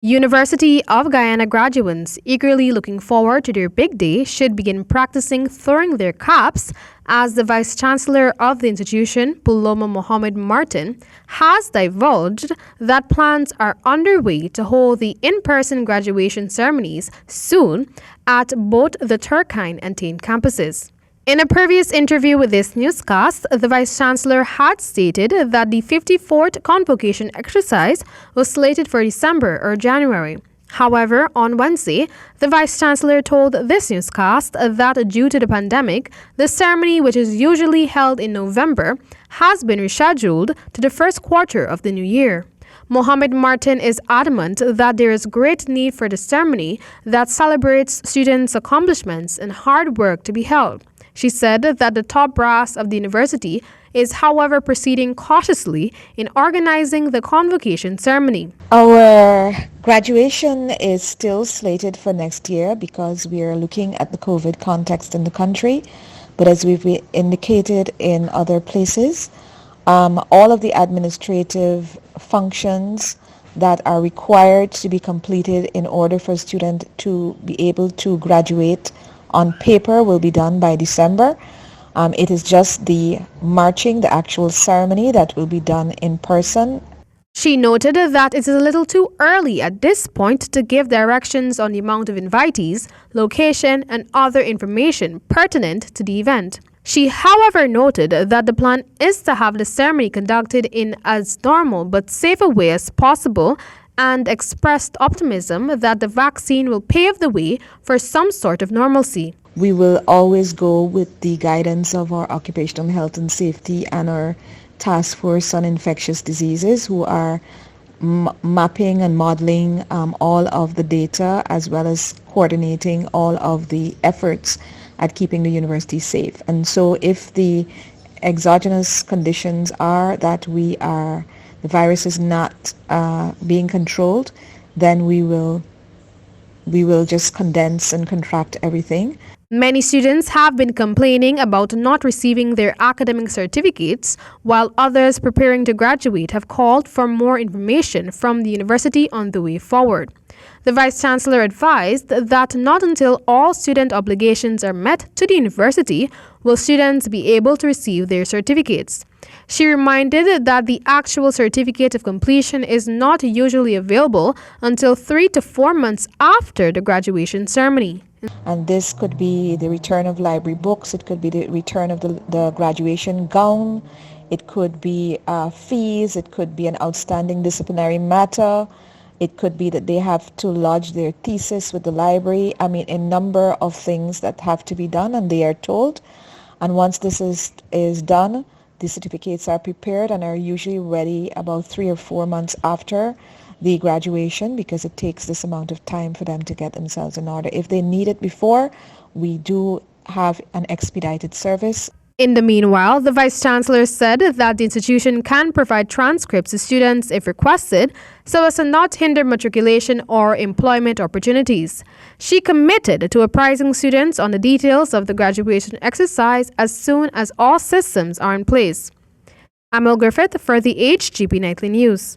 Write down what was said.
University of Guyana graduates eagerly looking forward to their big day should begin practicing throwing their caps as the Vice-Chancellor of the institution, Puloma Mohammed Martin, has divulged that plans are underway to hold the in-person graduation ceremonies soon at both the Turkeyen and Tain campuses. In a previous interview with this newscast, the Vice-Chancellor had stated that the 54th convocation exercise was slated for December or January. However, on Wednesday, the Vice-Chancellor told this newscast that due to the pandemic, the ceremony, which is usually held in November, has been rescheduled to the first quarter of the new year. Mohammed Martin is adamant that there is great need for the ceremony that celebrates students' accomplishments and hard work to be held. She said that the top brass of the university is, however, proceeding cautiously in organizing the convocation ceremony. Our graduation is still slated for next year because we are looking at the COVID context in the country. But as we've indicated in other places, all of the administrative functions that are required to be completed in order for a student to be able to graduate on paper will be done by December. It is just the marching, the actual ceremony, that will be done in person. She noted that it is a little too early at this point to give directions on the amount of invitees, location, and other information pertinent to the event. She, however, noted that the plan is to have the ceremony conducted in as normal but safe a way as possible, and expressed optimism that the vaccine will pave the way for some sort of normalcy. We will always go with the guidance of our occupational health and safety and our task force on infectious diseases, who are mapping and modeling all of the data, as well as coordinating all of the efforts at keeping the university safe. And so if the exogenous conditions are that the virus is not being controlled, then we will just condense and contract everything. Many students have been complaining about not receiving their academic certificates, while others preparing to graduate have called for more information from the university on the way forward. The Vice-Chancellor advised that not until all student obligations are met to the university will students be able to receive their certificates. She reminded that the actual certificate of completion is not usually available until 3 to 4 months after the graduation ceremony. And this could be the return of library books, it could be the return of the graduation gown, it could be fees, it could be an outstanding disciplinary matter, it could be that they have to lodge their thesis with the library. I mean, a number of things that have to be done, and they are told. And once this is done, the certificates are prepared and are usually ready about 3 or 4 months after the graduation, because it takes this amount of time for them to get themselves in order. If they need it before, we do have an expedited service. In the meanwhile, the Vice-Chancellor said that the institution can provide transcripts to students if requested, so as to not hinder matriculation or employment opportunities. She committed to apprising students on the details of the graduation exercise as soon as all systems are in place. Amel Griffith for the HGP Nightly News.